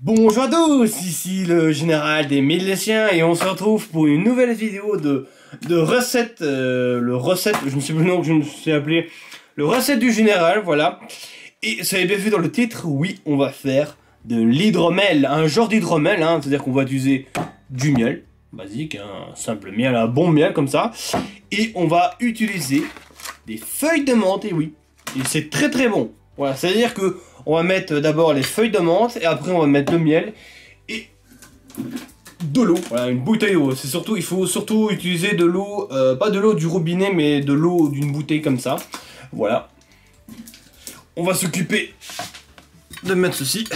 Bonjour à tous, ici le général des Miliciens et on se retrouve pour une nouvelle vidéo de recette, je ne sais plus le nom que je me suis appelé, le recette du général, voilà. Et ça avez bien vu dans le titre, oui, on va faire de l'hydromel, un genre d'hydromel, hein, c'est-à-dire qu'on va utiliser du miel, basique, un simple miel, un bon miel comme ça, et on va utiliser des feuilles de menthe, et oui, et c'est très très bon, voilà, c'est-à-dire que on va mettre d'abord les feuilles de menthe et après on va mettre le miel et de l'eau. Voilà, une bouteille d'eau. C'est surtout, il faut surtout utiliser de l'eau, pas de l'eau du robinet, mais de l'eau d'une bouteille comme ça. Voilà. On va s'occuper de mettre ceci.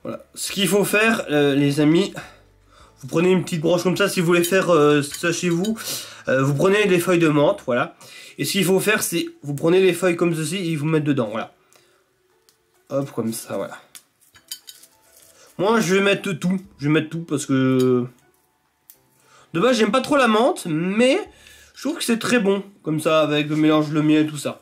Voilà. Ce qu'il faut faire, les amis. Vous prenez une petite broche comme ça, si vous voulez faire ça chez vous, vous prenez des feuilles de menthe, voilà. Et ce qu'il faut faire, c'est, vous prenez les feuilles comme ceci et vous mettez dedans, voilà. Hop, comme ça, voilà. Moi, je vais mettre tout, parce que... De base, j'aime pas trop la menthe, mais je trouve que c'est très bon, comme ça, avec le mélange, le miel et tout ça.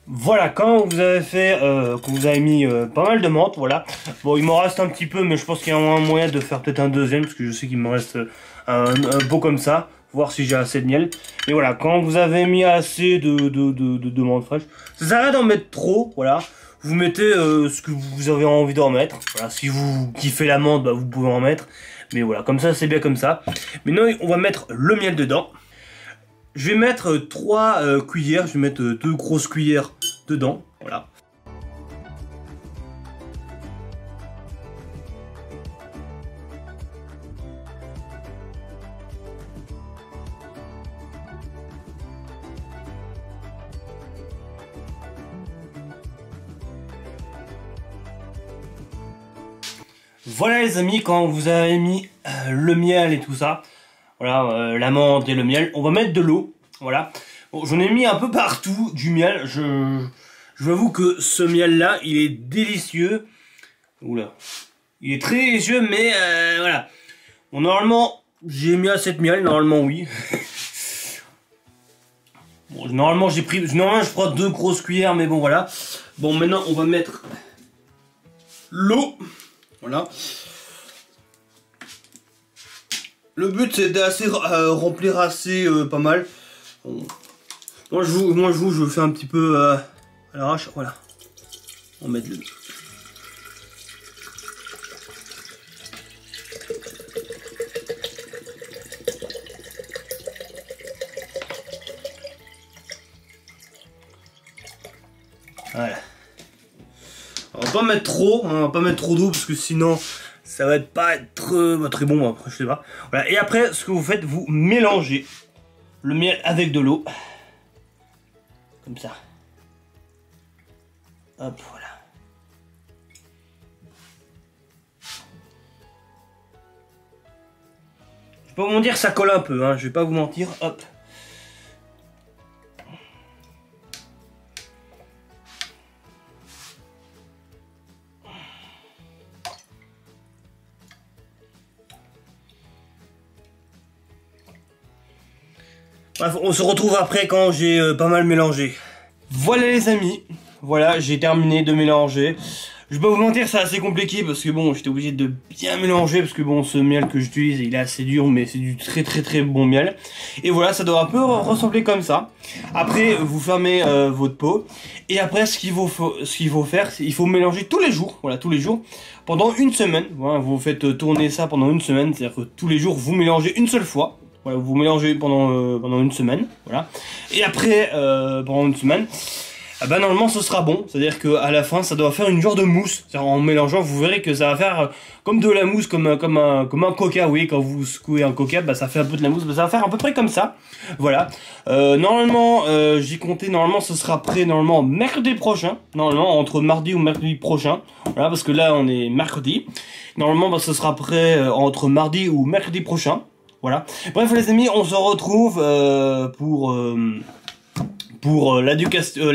Voilà, quand vous avez fait, que vous avez mis pas mal de menthe, voilà. Bon, il m'en reste un petit peu, mais je pense qu'il y a un moyen de faire peut-être un deuxième, parce que je sais qu'il me reste un pot comme ça, voir si j'ai assez de miel. Et voilà, quand vous avez mis assez de menthe fraîche, ça sert à rien d'en mettre trop, voilà. Vous mettez ce que vous avez envie d'en mettre. Voilà, si vous kiffez la menthe, bah, vous pouvez en mettre. Mais voilà, comme ça, c'est bien comme ça. Maintenant, on va mettre le miel dedans. Je vais mettre 3 cuillères, je vais mettre 2 grosses cuillères dedans, voilà. Voilà les amis, quand vous avez mis le miel et tout ça, voilà, la menthe et le miel, on va mettre de l'eau, voilà. Bon, j'en ai mis un peu partout du miel, je vous avoue que ce miel là, il est délicieux. Oula, il est très délicieux, mais voilà. Bon, normalement, j'ai mis assez de miel, normalement oui. Bon, normalement je prends 2 grosses cuillères, mais bon voilà. Bon, maintenant on va mettre l'eau, voilà. Le but c'est d'assez remplir assez pas mal. Bon. Moi je fais un petit peu à l'arrache, voilà. On met de l'eau. Voilà. On va pas mettre trop, hein, on va pas mettre trop d'eau parce que sinon ça va pas être très bon après, je sais pas. Voilà. Et après ce que vous faites, vous mélangez le miel avec de l'eau. Comme ça. Hop, voilà. Je vais pas vous mentir, ça colle un peu, hein, je vais pas vous mentir, hop. Bref, on se retrouve après quand j'ai pas mal mélangé. Voilà les amis, voilà, j'ai terminé de mélanger. Je vais pas vous mentir, c'est assez compliqué parce que bon, j'étais obligé de bien mélanger parce que bon, ce miel que j'utilise, il est assez dur, mais c'est du très bon miel. Et voilà, ça doit un peu ressembler comme ça. Après, vous fermez votre pot. Et après, ce qu'il faut faire, c'est il faut mélanger tous les jours, voilà, tous les jours, pendant une semaine. Voilà, vous faites tourner ça pendant une semaine, c'est-à-dire que tous les jours, vous mélangez une seule fois. Voilà, vous mélangez pendant une semaine, voilà. Et après, pendant une semaine, bah normalement ce sera bon. C'est-à-dire qu'à la fin, ça doit faire une genre de mousse. En mélangeant, vous verrez que ça va faire comme de la mousse, comme un coca. Oui, quand vous secouez un coca, bah ça fait un peu de la mousse. Bah, ça va faire à peu près comme ça. Voilà. Normalement, j'ai compté. Normalement, ce sera prêt normalement mercredi prochain. Normalement, entre mardi ou mercredi prochain. Voilà, parce que là, on est mercredi. Normalement, bah, ce sera prêt entre mardi ou mercredi prochain. Voilà. Bref les amis, on se retrouve pour l'éducation...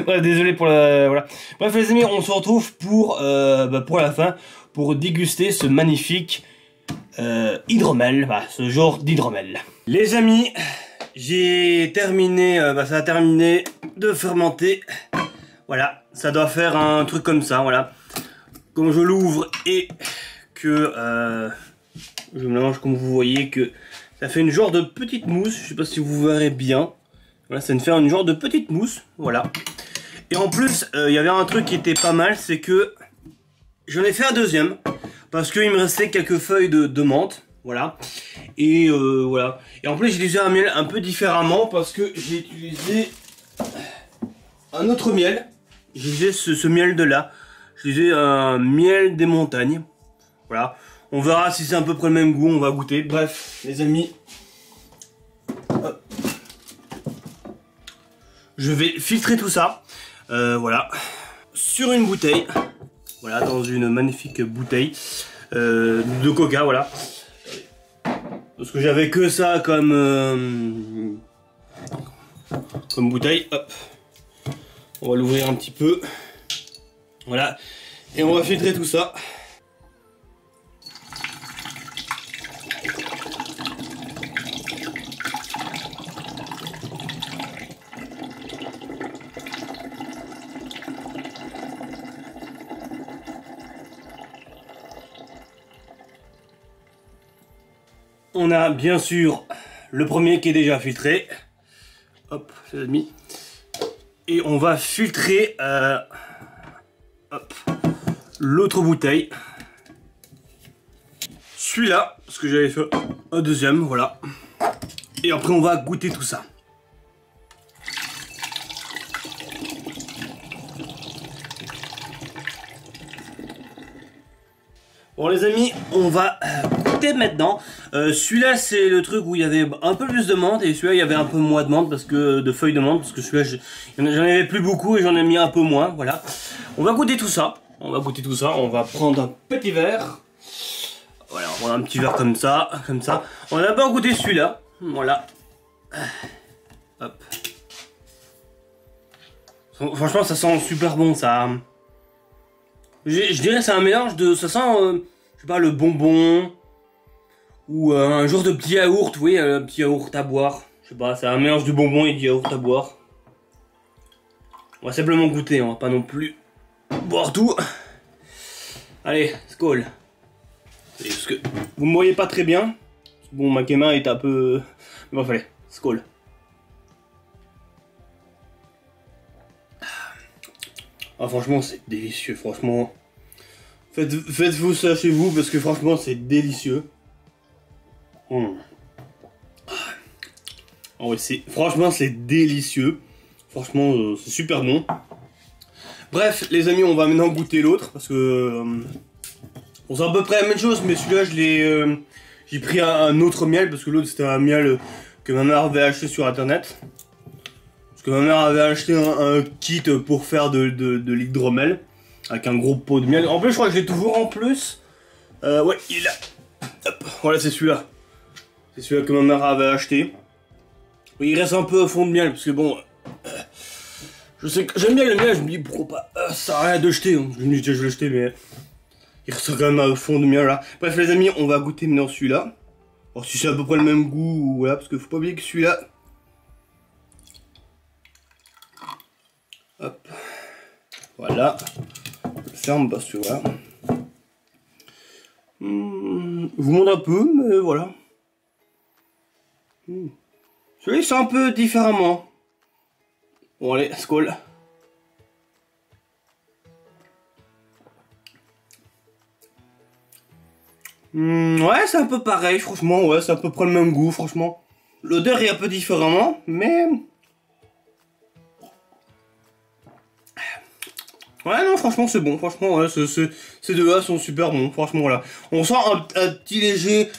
ouais, désolé pour la... Voilà. Bref les amis, on se retrouve pour la fin, pour déguster ce magnifique hydromel, ce genre d'hydromel. Les amis, j'ai terminé, ça a terminé de fermenter. Voilà, ça doit faire un truc comme ça, voilà. Comme je l'ouvre et que je mélange, comme vous voyez, que ça fait une genre de petite mousse. Je sais pas si vous verrez bien. Voilà, ça me fait une genre de petite mousse, voilà. Et en plus, il y avait un truc qui était pas mal, c'est que j'en ai fait un deuxième. Parce qu'il me restait quelques feuilles de menthe, voilà. Et voilà. Et en plus, j'ai utilisé un miel un peu différemment parce que j'ai utilisé un autre miel. J'ai utilisé ce miel de là. J'ai utilisé un miel des montagnes. Voilà. On verra si c'est à peu près le même goût, on va goûter. Bref, les amis. Hop. Je vais filtrer tout ça. Voilà. Sur une bouteille. Voilà, dans une magnifique bouteille de coca, voilà. Parce que j'avais que ça comme bouteille. Hop. On va l'ouvrir un petit peu. Voilà. Et on va filtrer tout ça. On a bien sûr le premier qui est déjà filtré. Hop, c'est mis. Et on va filtrer l'autre bouteille. Celui-là, parce que j'avais fait un deuxième, voilà. Et après on va goûter tout ça. Bon les amis, on va goûter maintenant. Celui-là c'est le truc où il y avait un peu plus de menthe et celui-là il y avait un peu moins de menthe parce que de feuilles de menthe parce que celui-là j'en avais plus beaucoup et j'en ai mis un peu moins. Voilà. On va goûter tout ça. On va goûter tout ça. On va prendre un petit verre. Voilà, on prend un petit verre comme ça, comme ça. On a d'abord goûté celui-là. Voilà. Hop. Franchement ça sent super bon ça. Je dirais c'est un mélange de... Ça sent, je sais pas, le bonbon. Ou un genre de petit yaourt, oui, un petit yaourt à boire. Je sais pas, c'est un mélange de bonbon et de yaourt à boire. On va simplement goûter, on va pas non plus boire tout. Allez, skål. Parce que vous me voyez pas très bien. Bon, ma caméra est un peu... Bon, allez, skål. Ah franchement c'est délicieux, franchement. Faites-vous ça chez vous parce que franchement c'est délicieux. Oh ouais, franchement c'est délicieux. Franchement c'est super bon. Bref les amis, on va maintenant goûter l'autre parce que on sait à peu près la même chose, mais celui-là j'ai pris un autre miel parce que l'autre c'était un miel que ma mère avait acheté sur internet. Que ma mère avait acheté un kit pour faire de l'hydromel avec un gros pot de miel. En plus je crois que j'ai toujours en plus. Ouais, il est là. Hop, voilà c'est celui-là. C'est celui-là que ma mère avait acheté. Oui, il reste un peu au fond de miel parce que bon, je sais que j'aime bien le miel. Je me dis pourquoi pas, ça a rien de jeter. Hein. Je me dis que je vais le jeter mais il reste quand même au fond de miel là. Bref les amis, on va goûter maintenant celui-là. Alors si c'est à peu près le même goût, voilà, parce que faut pas oublier que celui-là. Hop, voilà, je ferme parce que voilà. Je vous montre un peu, mais voilà. Celui-là c'est un peu différemment. Bon allez, skål. Ouais, c'est un peu pareil, franchement, ouais, c'est à peu près le même goût, franchement. L'odeur est un peu différemment, mais... Ouais non franchement c'est bon, franchement ouais, ces deux là sont super bons, franchement voilà. On sent un petit léger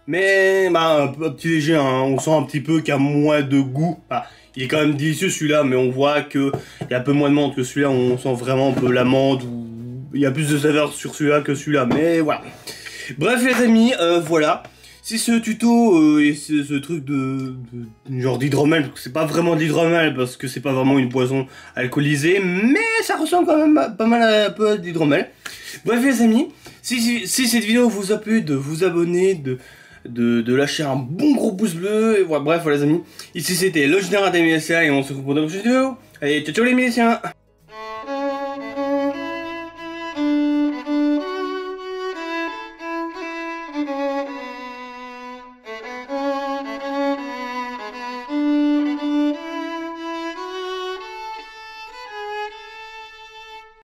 mais bah un petit léger hein, on sent un petit peu qu'il y a moins de goût. Bah, il est quand même délicieux celui-là mais on voit que il y a un peu moins de menthe que celui-là, on sent vraiment un peu l'amande ou il y a plus de saveur sur celui-là que celui-là, mais voilà. Bref les amis, voilà. Si ce tuto et ce truc de genre d'hydromel, parce que c'est pas vraiment de l'hydromel parce que c'est pas vraiment une boisson alcoolisée, mais ça ressemble quand même pas mal à un peu d'hydromel. Bref les amis, si cette vidéo vous a plu, de vous abonner, de lâcher un bon gros pouce bleu, et voilà, bref les amis, ici c'était le général des Miliciens et on se retrouve dans une prochaine vidéo. Allez, ciao ciao les Miliciens.